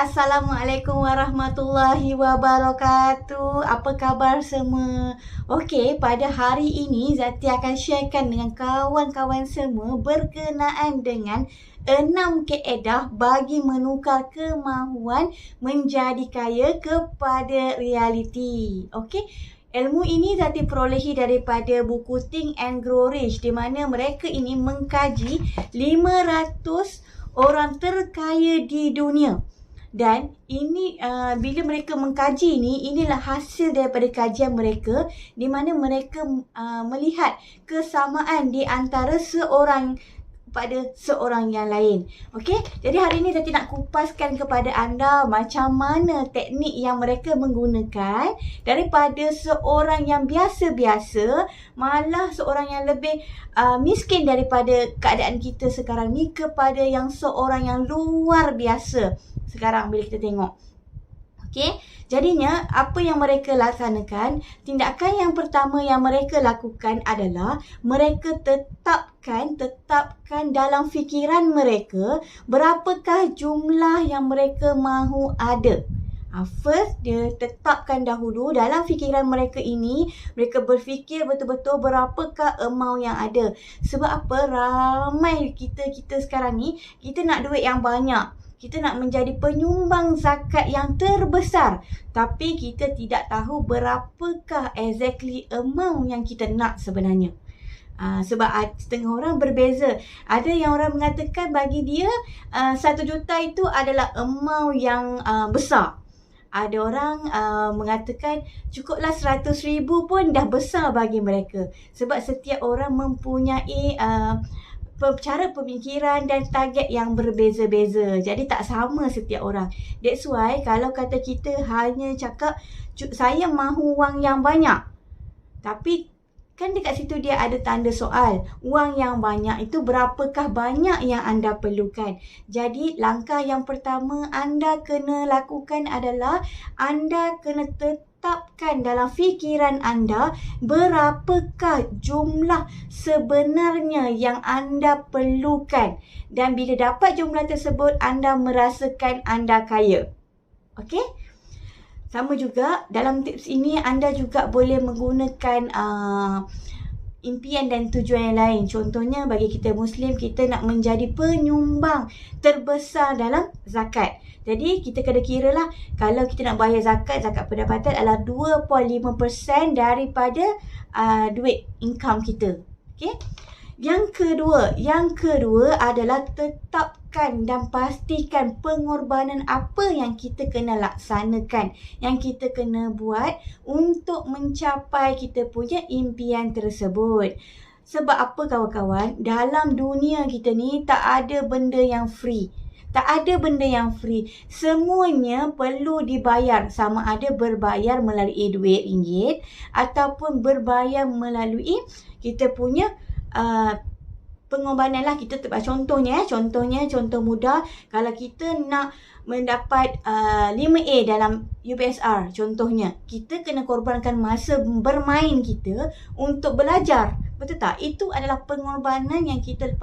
Assalamualaikum warahmatullahi wabarakatuh. Apa khabar semua? Okey, pada hari ini Zati akan sharekan dengan kawan-kawan semua berkenaan dengan 6 kaedah bagi menukar kemahuan menjadi kaya kepada realiti. Okey. Ilmu ini Zati perolehi daripada buku Think and Grow Rich, di mana mereka ini mengkaji 500 orang terkaya di dunia. Dan ini bila mereka mengkaji inilah hasil daripada kajian mereka, di mana mereka melihat kesamaan di antara seorang pada seorang yang lain. Okey, jadi hari ini saya nak kupaskan kepada anda macam mana teknik yang mereka menggunakan daripada seorang yang biasa-biasa, malah seorang yang lebih miskin daripada keadaan kita sekarang ni, kepada yang seorang yang luar biasa sekarang bila kita tengok. Okey, jadinya apa yang mereka laksanakan, tindakan yang pertama yang mereka lakukan adalah mereka tetapkan dalam fikiran mereka berapakah jumlah yang mereka mahu ada. First, dia tetapkan dahulu dalam fikiran mereka ini, mereka berfikir betul-betul berapakah amount yang ada. Sebab apa? Ramai kita sekarang ni, kita nak duit yang banyak. Kita nak menjadi penyumbang zakat yang terbesar, tapi kita tidak tahu berapakah exactly amount yang kita nak sebenarnya. Sebab setengah orang berbeza. Ada yang orang mengatakan bagi dia 1 juta itu adalah amount yang besar. Ada orang mengatakan cukuplah 100,000 pun dah besar bagi mereka. Sebab setiap orang mempunyai cara pemikiran dan target yang berbeza-beza. Jadi tak sama setiap orang. That's why kalau kata kita hanya cakap saya mahu wang yang banyak, tapi kan dekat situ dia ada tanda soal. Wang yang banyak itu berapakah banyak yang anda perlukan? Jadi langkah yang pertama anda kena lakukan adalah anda kena tetapkan dalam fikiran anda berapakah jumlah sebenarnya yang anda perlukan. Dan bila dapat jumlah tersebut, anda merasakan anda kaya. Okey? Sama juga dalam tips ini anda juga boleh menggunakan impian dan tujuan yang lain. Contohnya bagi kita Muslim, kita nak menjadi penyumbang terbesar dalam zakat. Jadi kita kena kira lah, kalau kita nak bayar zakat pendapatan adalah 2.5% daripada duit income kita. Okey? Yang kedua adalah tetapkan dan pastikan pengorbanan apa yang kita kena laksanakan, yang kita kena buat untuk mencapai kita punya impian tersebut. Sebab apa kawan-kawan? Dalam dunia kita ni tak ada benda yang free. Tak ada benda yang free. Semuanya perlu dibayar. Sama ada berbayar melalui duit ringgit ataupun berbayar melalui kita punya pengorbanan lah. Kita contoh mudah, kalau kita nak mendapat 5A dalam UPSR contohnya, kita kena korbankan masa bermain kita untuk belajar. Betul tak? Itu adalah pengorbanan yang kita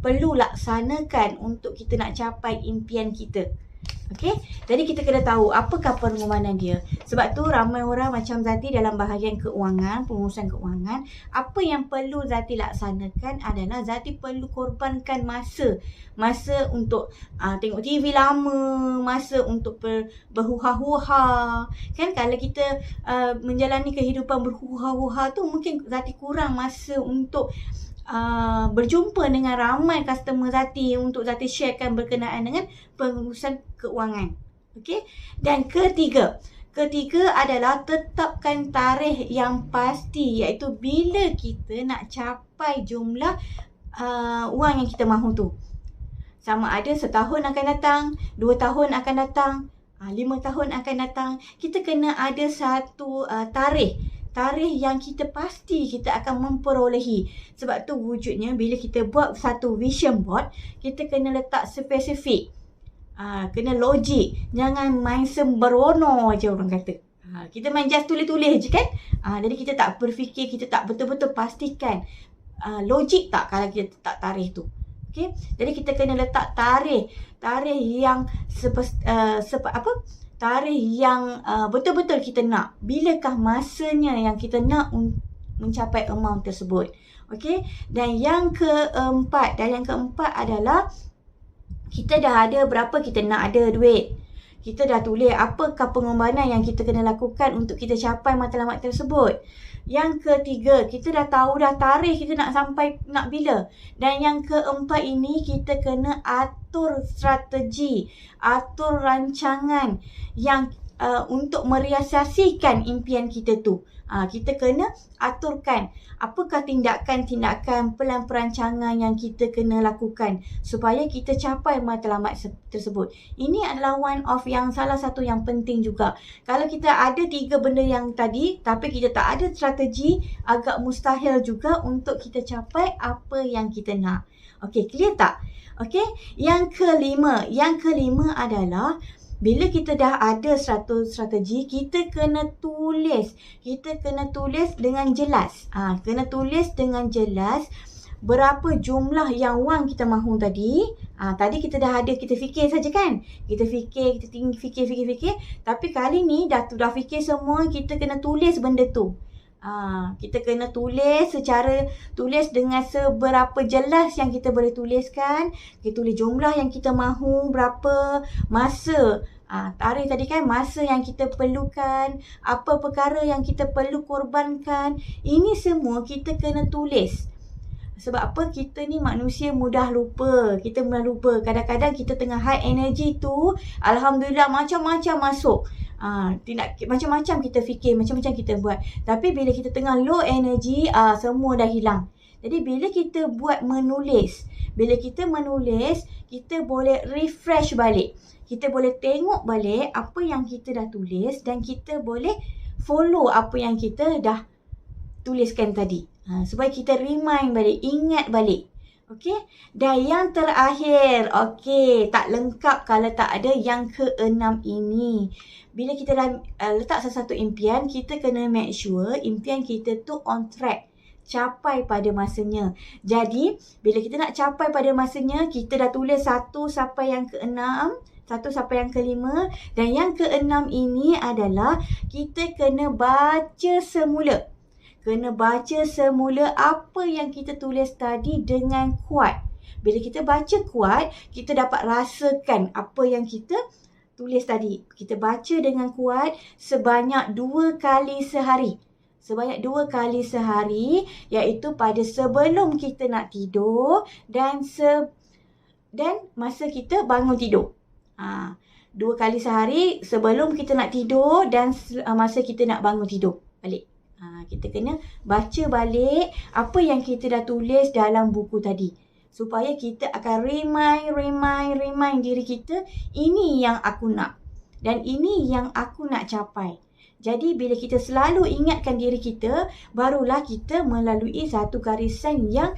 perlu laksanakan untuk kita nak capai impian kita. Okey, jadi kita kena tahu apakah pengorbanan dia. Sebab tu ramai orang macam Zati dalam bahagian keuangan, pengurusan keuangan, apa yang perlu Zati laksanakan adalah Zati perlu korbankan masa untuk tengok TV lama, masa untuk berhuha-huha. Kan kalau kita menjalani kehidupan berhuha-huha tu, mungkin Zati kurang masa untuk berjumpa dengan ramai customer Zati untuk Zati sharekan berkenaan dengan pengurusan keuangan. Okey? Dan ketiga adalah tetapkan tarikh yang pasti, iaitu bila kita nak capai jumlah wang yang kita mahu tu. Sama ada setahun akan datang, 2 tahun akan datang, 5 tahun akan datang. Kita kena ada satu tarikh yang kita pasti kita akan memperolehi. Sebab tu wujudnya bila kita buat satu vision board, kita kena letak spesifik. Kena logik. Jangan main sembrono je orang kata. Kita main just tulis-tulis je kan. Jadi kita tak berfikir, kita tak betul-betul pastikan logik tak kalau kita tak tarikh tu. Okey, jadi kita kena letak tarikh yang tarikh yang betul-betul kita nak. Bilakah masanya yang kita nak mencapai amount tersebut. Okey, dan yang keempat adalah kita dah ada berapa kita nak ada duit. Kita dah tulis apakah pengorbanan yang kita kena lakukan untuk kita capai matlamat tersebut. Yang ketiga, kita dah tahu dah tarikh kita nak bila. Dan yang keempat ini, kita kena atur strategi, atur rancangan yang untuk merealisasikan impian kita tu. Kita kena aturkan apakah tindakan-tindakan perancangan yang kita kena lakukan supaya kita capai matlamat tersebut. Ini adalah salah satu yang penting juga. Kalau kita ada 3 benda yang tadi tapi kita tak ada strategi, agak mustahil juga untuk kita capai apa yang kita nak. Okey, clear tak? Okey, yang kelima adalah bila kita dah ada satu strategi, kita kena tulis. Kita kena tulis dengan jelas. Berapa jumlah yang wang kita mahu tadi. Tadi kita dah ada, kita fikir saja kan. Kita fikir. Tapi kali ni dah fikir semua, kita kena tulis benda tu. Kita kena tulis dengan seberapa jelas yang kita boleh tuliskan. Kita tulis jumlah yang kita mahu, berapa masa. Tarikh tadi kan, masa yang kita perlukan, apa perkara yang kita perlu korbankan. Ini semua kita kena tulis. Sebab apa? Kita ni manusia mudah lupa. Kadang-kadang kita tengah high energy tu, alhamdulillah macam-macam masuk. Macam-macam kita fikir, macam-macam kita buat. Tapi bila kita tengah low energy, semua dah hilang. Jadi bila kita menulis, kita boleh refresh balik. Kita boleh tengok balik apa yang kita dah tulis dan kita boleh follow apa yang kita dah tuliskan tadi. Supaya kita remind balik, ingat balik. Okey, dan yang terakhir, tak lengkap kalau tak ada yang keenam ini. Bila kita dah letak sesuatu impian, kita kena make sure impian kita tu on track, capai pada masanya. Jadi, bila kita nak capai pada masanya, kita dah tulis 1 sampai yang ke-6, 1 sampai yang ke-5, dan yang ke-6 ini adalah kita kena baca semula. Apa yang kita tulis tadi dengan kuat. Bila kita baca kuat, kita dapat rasakan apa yang kita tulis tadi. Kita baca dengan kuat sebanyak 2 kali sehari. Iaitu pada sebelum kita nak tidur dan masa kita bangun tidur. 2 kali sehari sebelum kita nak tidur dan masa kita nak bangun tidur balik. Kita kena baca balik apa yang kita dah tulis dalam buku tadi. Supaya kita akan remind diri kita, ini yang aku nak. Dan ini yang aku nak capai. Jadi bila kita selalu ingatkan diri kita, barulah kita melalui satu garisan yang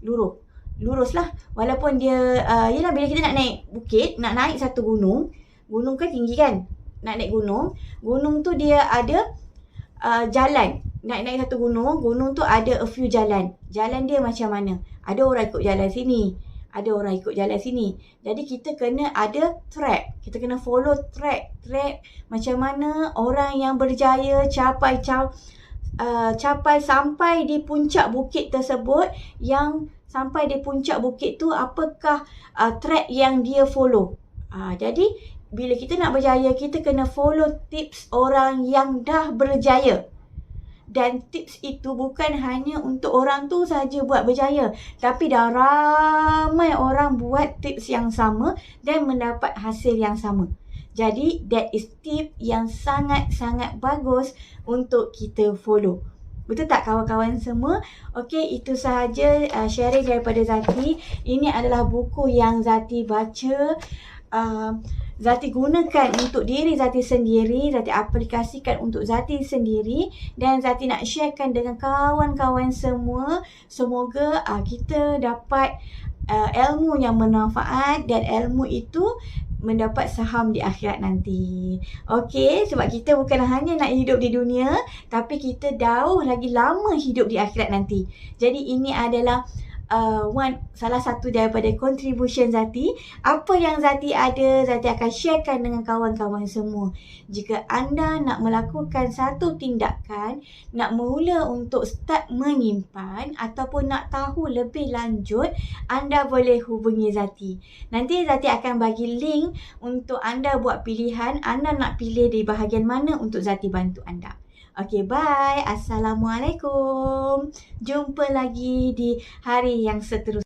luruslah. Walaupun dia, bila kita nak naik bukit, nak naik satu gunung kan tinggi kan? Nak naik gunung tu dia ada jalan. Naik satu gunung tu ada a few jalan. Jalan dia macam mana? Ada orang ikut jalan sini, ada orang ikut jalan sini. Jadi kita kena ada track. Kita kena follow track macam mana orang yang berjaya capai sampai di puncak bukit tersebut. Yang sampai di puncak bukit tu, apakah track yang dia follow. Jadi bila kita nak berjaya, kita kena follow tips orang yang dah berjaya. Dan tips itu bukan hanya untuk orang tu saja buat berjaya, tapi dah ramai orang buat tips yang sama dan mendapat hasil yang sama. Jadi that is tip yang sangat-sangat bagus untuk kita follow. Betul tak kawan-kawan semua? Okey, itu sahaja sharing daripada Zati. Ini adalah buku yang Zati baca. Zati gunakan untuk diri Zati sendiri, Zati aplikasikan untuk Zati sendiri, dan Zati nak sharekan dengan kawan-kawan semua. Semoga kita dapat ilmu yang bermanfaat dan ilmu itu mendapat saham di akhirat nanti. Okey, sebab kita bukan hanya nak hidup di dunia, tapi kita jauh lagi lama hidup di akhirat nanti. Jadi ini adalah salah satu daripada contribution Zati. Apa yang Zati ada, Zati akan sharekan dengan kawan-kawan semua. Jika anda nak melakukan satu tindakan, nak mula untuk start menyimpan ataupun nak tahu lebih lanjut, anda boleh hubungi Zati. Nanti Zati akan bagi link untuk anda buat pilihan, anda nak pilih di bahagian mana untuk Zati bantu anda. Okay, bye. Assalamualaikum. Jumpa lagi di hari yang seterusnya.